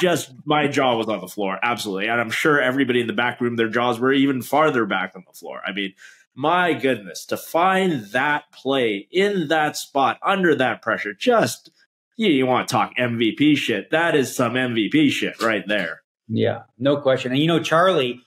just my jaw was on the floor, absolutely. And I'm sure everybody in the back room, their jaws were even farther back on the floor. I mean, my goodness, to find that play in that spot under that pressure, just you want to talk MVP shit. That is some MVP shit right there. Yeah, no question. And Charlie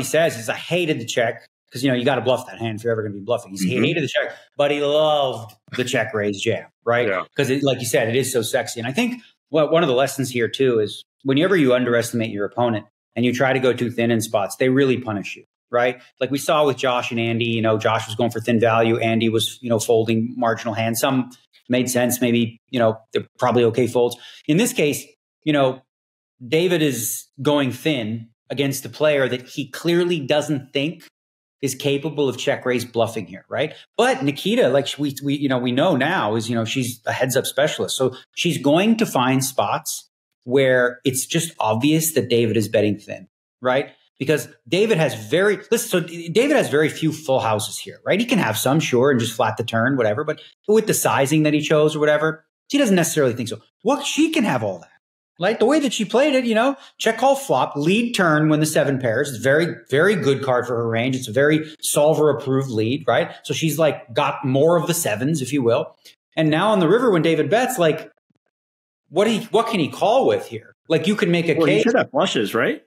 says, I hated the check. Because, you got to bluff that hand if you're ever going to be bluffing. He hated the check, but he loved the check raise jam, right? Because, like you said, it is so sexy. And I think one of the lessons here, too, is whenever you underestimate your opponent and you try to go too thin in spots, they really punish you, right? Like we saw with Josh and Andy, Josh was going for thin value. Andy was, folding marginal hands. Some made sense. Maybe, they're probably okay folds. In this case, David is going thin against a player that he clearly doesn't think is capable of check raise bluffing here, right? But Nikita, like we know now, is she's a heads up specialist, so she's going to find spots where it's just obvious that David is betting thin, right? Because David has very few full houses here, right? He can have some, sure, and just flat the turn, whatever. But with the sizing that he chose or whatever, she doesn't necessarily think so. Well, she can have all that. Like the way that she played it, check call flop, lead turn when the 7 pairs. It's very, very good card for her range. It's a very solver approved lead, right? So she's like got more of the 7s, if you will. And now on the river, when David bets, like what can he call with here? Like you can make a case. He should have flushes, right?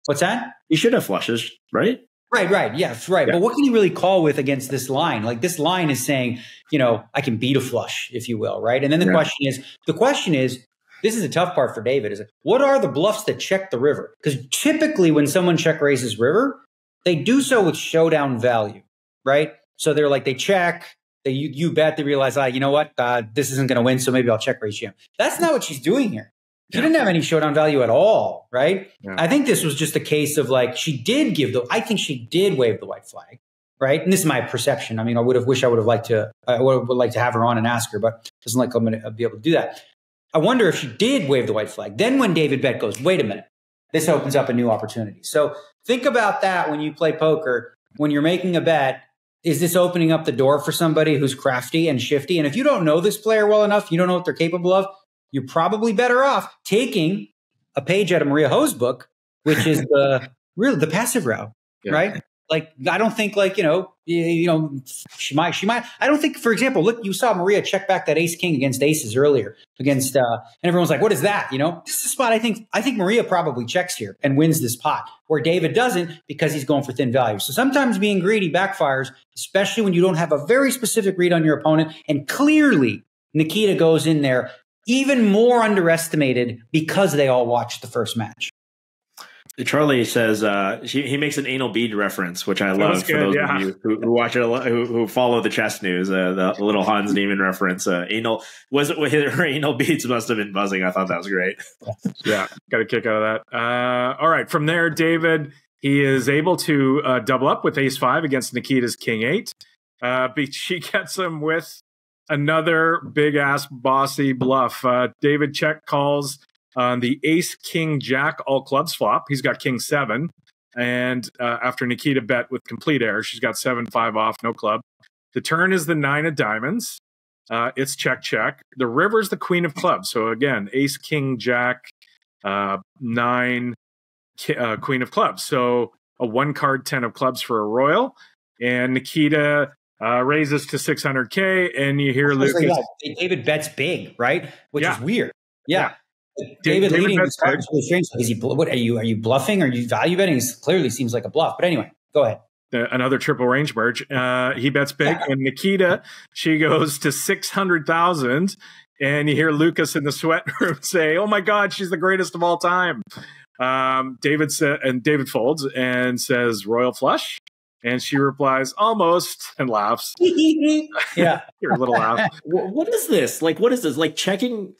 What's that? He should have flushes, right? Right. Yes, right. Yeah. But what can he really call with against this line? Like this line is saying, I can beat a flush, if you will, right? And then the question is, this is the tough part for David, is what are the bluffs that check the river? Because typically when someone check raises river, they do so with showdown value, right? So they're like, they check, you bet, they realize, you know what, this isn't going to win, so maybe I'll check raise jam. That's not what she's doing here. She didn't have any showdown value at all, right? Yeah. I think this was just a case of like, I think she did wave the white flag, right? And this is my perception. I mean, I would have liked to have her on and ask her, but it doesn't like I'm going to be able to do that. I wonder if she did wave the white flag. Then when David bet goes, wait a minute, this opens up a new opportunity. So think about that when you play poker. When you're making a bet, is this opening up the door for somebody who's crafty and shifty? And if you don't know this player well enough, you don't know what they're capable of, you're probably better off taking a page out of Maria Ho's book, which is the passive route, right? Like, I don't think she might. I don't think, for example, look, you saw Maria check back that ace king against aces earlier and everyone's like, what is that? This is a spot. I think Maria probably checks here and wins this pot where David doesn't because he's going for thin value. So sometimes being greedy backfires, especially when you don't have a very specific read on your opponent. And clearly Nikita goes in there even more underestimated because they all watched the first match. Charlie says he makes an anal bead reference, which I love for those of you who watch it, who follow the chess news. The little Hans Niemann reference. Anal her anal beads must have been buzzing. I thought that was great. Yeah, got a kick out of that. All right, from there, David, he is able to double up with ace 5 against Nikita's king 8. But she gets him with another big ass bossy bluff. David check calls on the ace, king, jack, all clubs flop. He's got king 7. And after Nikita bet with complete air, she's got 7-5 off, no club. The turn is the 9 of diamonds. It's check, check. The river's the queen of clubs. So again, ace, king, jack, 9, queen of clubs. So a 1-card 10 of clubs for a royal. And Nikita raises to 600K. And you hear Lucas. David bets big, right? Which is weird. Yeah. David leading this card is really strange. Is he? What are you bluffing? Are you value betting? It clearly seems like a bluff. But anyway, go ahead. Another triple range merge. He bets big, and Nikita, she goes to 600,000, and you hear Lukas in the sweat room say, "Oh my God, she's the greatest of all time." David folds and says, "Royal flush." And she replies, almost, and laughs. Yeah. Your little laugh. What is this? Like, what is this? Like checking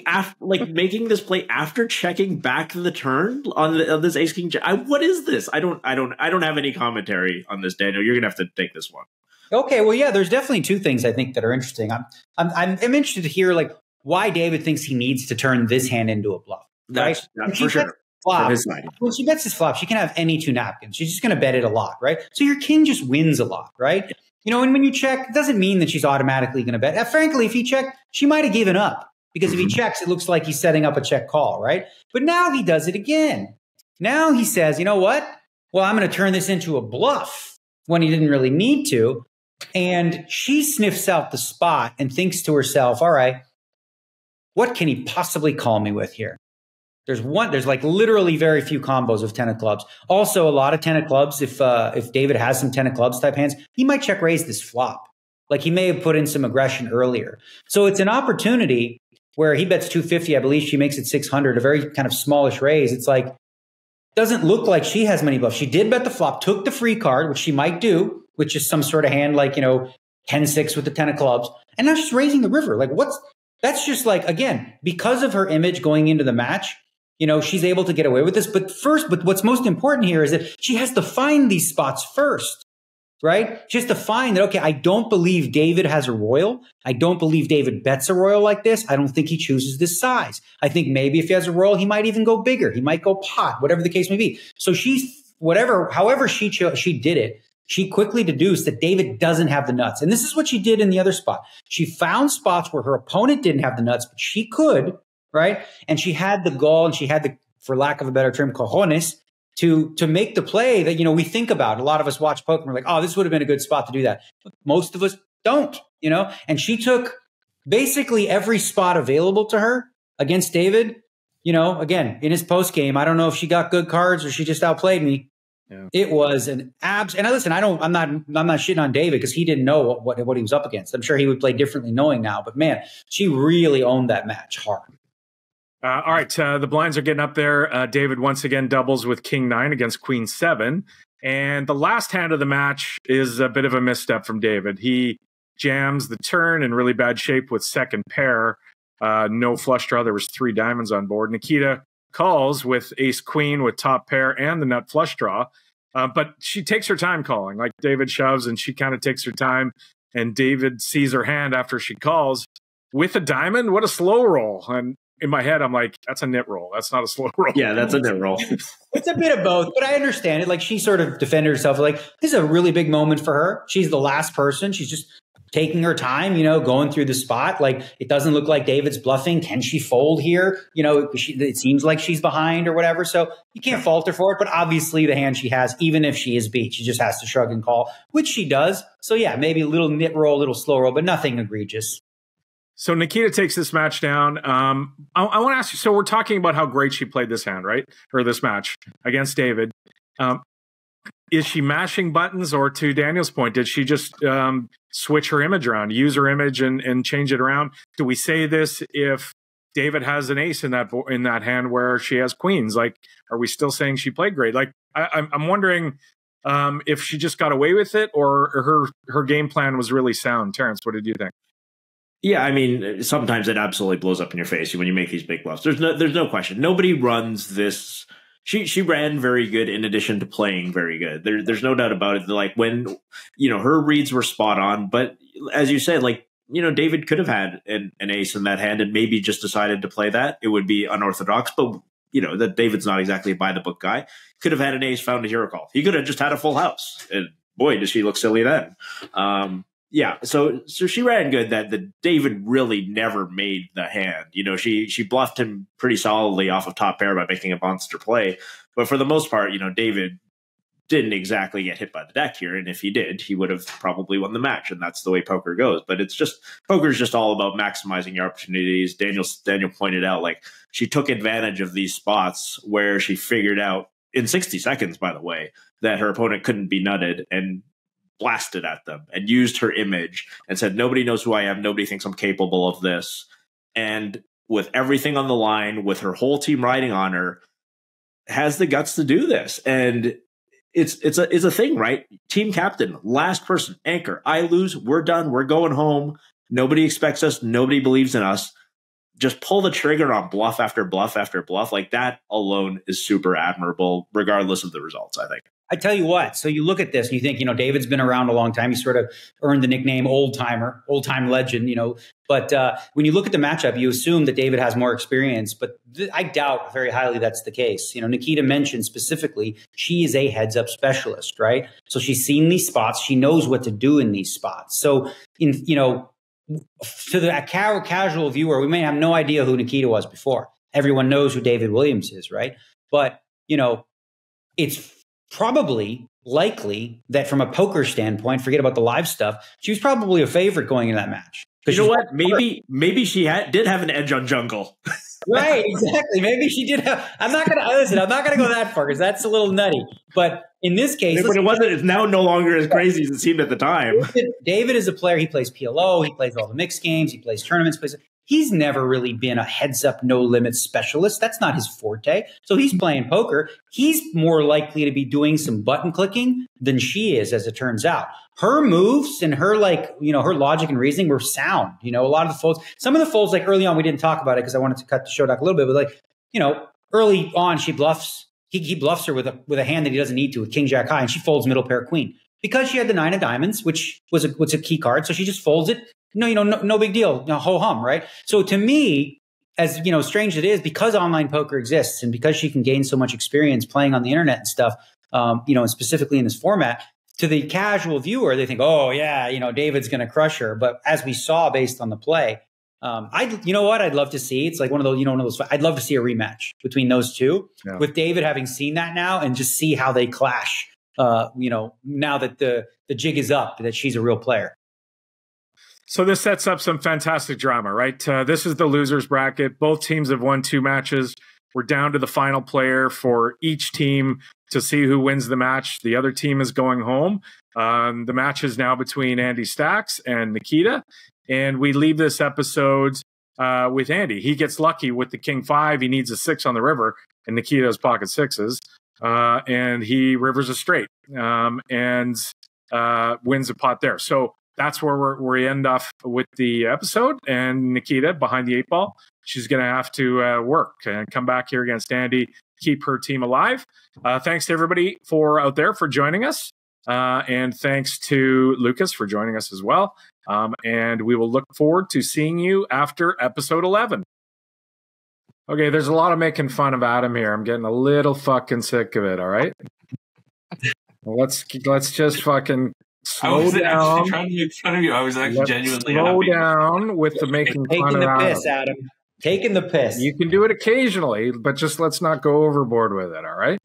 after, like making this play after checking back the turn on this ace king. What is this? I don't have any commentary on this, Daniel. You're gonna have to take this one. Okay, well, yeah, there's definitely two things I think that are interesting. I'm interested to hear like why David thinks he needs to turn this hand into a bluff. Right? That's for sure. Flop, when she bets this flop, she can have any two napkins. She's just going to bet it a lot, right? So your king just wins a lot, right? You know, and when you check, it doesn't mean that she's automatically going to bet. Frankly, if he checked, she might have given up because if he checks, it looks like he's setting up a check call, right? But now he does it again. Now he says, you know what? Well, I'm going to turn this into a bluff when he didn't really need to. And she sniffs out the spot and thinks to herself, all right, what can he possibly call me with here? There's like literally very few combos of 10 of clubs. Also, a lot of 10 of clubs, if David has some 10 of clubs type hands, he might check raise this flop. Like he may have put in some aggression earlier. So it's an opportunity where he bets 250. I believe she makes it 600, a very kind of smallish raise. It's like, doesn't look like she has many bluffs. She did bet the flop, took the free card, which she might do, which is some sort of hand like, 10-6 with the 10 of clubs. And now she's raising the river. Like that's just like, again, because of her image going into the match, she's able to get away with this. But what's most important here is that she has to find these spots first, right? She has to find that, okay, I don't believe David has a royal. I don't believe David bets a royal like this. I don't think he chooses this size. I think maybe if he has a royal, he might even go bigger. He might go pot, whatever the case may be. So however she did it, she quickly deduced that David doesn't have the nuts. And this is what she did in the other spot. She found spots where her opponent didn't have the nuts, but she could, right? And she had the gall and she had the, for lack of a better term, cojones to make the play that, we think about. A lot of us watch poker and we're like, oh, this would have been a good spot to do that. But most of us don't, and she took basically every spot available to her against David. Again, in his post game, I don't know if she got good cards or she just outplayed me. Yeah. It was an abs. And listen, I'm not shitting on David because he didn't know what he was up against. I'm sure he would play differently knowing now, but man, she really owned that match hard. All right, the blinds are getting up there. David once again doubles with King 9 against Queen 7. And the last hand of the match is a bit of a misstep from David. He jams the turn in really bad shape with second pair. No flush draw. There was 3 diamonds on board. Nikita calls with ace queen with top pair and the nut flush draw. But she takes her time calling. Like David shoves and she kind of takes her time. And David sees her hand after she calls with a diamond. What a slow roll. And in my head, I'm like, that's a nit roll. That's not a slow roll. Yeah, that's a nit roll. It's a bit of both, but I understand it. Like she sort of defended herself. Like this is a really big moment for her. She's the last person. She's just taking her time, going through the spot. Like it doesn't look like David's bluffing. Can she fold here? It seems like she's behind or whatever. So you can't fault her for it. But obviously the hand she has, even if she is beat, she just has to shrug and call, which she does. So yeah, maybe a little nit roll, a little slow roll, but nothing egregious. So Nikita takes this match down. I want to ask you, so we're talking about how great she played this hand, right? Or this match against David. Is she mashing buttons, or to Daniel's point, did she just switch her image around, use her image and change it around? Do we say this if David has an ace in that hand where she has queens? Like, are we still saying she played great? Like, I'm wondering if she just got away with it or her game plan was really sound. Terrence, what did you think? Yeah, I mean, sometimes it absolutely blows up in your face when you make these big bluffs. There's no question. Nobody runs this. She ran very good in addition to playing very good. There's no doubt about it. Like when, her reads were spot on. But as you said, like, David could have had an ace in that hand and maybe just decided to play that. It would be unorthodox, but that David's not exactly a by the book guy. Could have had an ace, found a hero call. He could have just had a full house. And boy, does she look silly then. Yeah, so she ran good. That David really never made the hand. She bluffed him pretty solidly off of top pair by making a monster play. But for the most part, David didn't exactly get hit by the deck here. And if he did, he would have probably won the match. And that's the way poker goes. But poker is just all about maximizing your opportunities. Daniel pointed out, like, she took advantage of these spots where she figured out in 60 seconds, by the way, that her opponent couldn't be nutted and blasted at them and used her image and said, nobody knows who I am. Nobody thinks I'm capable of this. And with everything on the line, with her whole team riding on her, has the guts to do this. And it's a thing, right? Team captain, last person, anchor. I lose, we're done, we're going home. Nobody expects us. Nobody believes in us. Just pull the trigger on bluff after bluff after bluff. Like that alone is super admirable, regardless of the results, I think. I tell you what, so you look at this and you think, David's been around a long time. He sort of earned the nickname old time legend, But when you look at the matchup, you assume that David has more experience, but I doubt very highly that's the case. Nikita mentioned specifically, she is a heads up specialist, right? So she's seen these spots. She knows what to do in these spots. So to the casual viewer, we may have no idea who Nikita was before. Everyone knows who David Williams is, right? But, it's probably likely that from a poker standpoint, forget about the live stuff, she was probably a favorite going into that match. You know what? Maybe she did have an edge on Jungle. Right, exactly. Maybe she did have. I'm not going to go that far because that's a little nutty. But in this case, but it wasn't. It's now no longer as crazy as it seemed at the time. David is a player. He plays PLO. He plays all the mixed games. He plays tournaments. He's never really been a heads up, no limit specialist. That's not his forte. So he's playing poker. He's more likely to be doing some button clicking than she is, as it turns out. Her moves and her her logic and reasoning were sound. A lot of the folds, some of the folds, like early on, we didn't talk about it because I wanted to cut the show back a little bit, but early on, she bluffs. He bluffs her with a hand that he doesn't need to, with King Jack high, and she folds middle pair queen because she had the 9 of diamonds, which was a key card. So she just folds it. No big deal. Ho hum, right? So to me, as strange as it is, because online poker exists and because she can gain so much experience playing on the internet and stuff, and specifically in this format, to the casual viewer, they think, oh yeah, David's going to crush her. But as we saw based on the play, I'd love to see. It's like one of those. I'd love to see a rematch between those two, with David having seen that now and just see how they clash. Now that the jig is up, that she's a real player. So this sets up some fantastic drama, right? This is the losers bracket. Both teams have won 2 matches. We're down to the final player for each team to see who wins the match. The other team is going home. The match is now between Andy Stacks and Nikita. And we leave this episode with Andy. He gets lucky with the King 5. He needs a 6 on the river, and Nikita has pocket 6s. And he rivers a straight and wins a pot there. So that's where we end off with the episode. And Nikita, behind the 8 ball, she's going to have to work and come back here against Andy, keep her team alive. Thanks to everybody out there for joining us. And thanks to Lukas for joining us as well. And we will look forward to seeing you after episode 11. Okay, there's a lot of making fun of Adam here. I'm getting a little fucking sick of it, all right? Let's just fucking slow down. Trying to make fun of you. I was actually genuinely slow happy. down with the making fun of Adam. Taking the piss. You can do it occasionally, but just let's not go overboard with it, all right?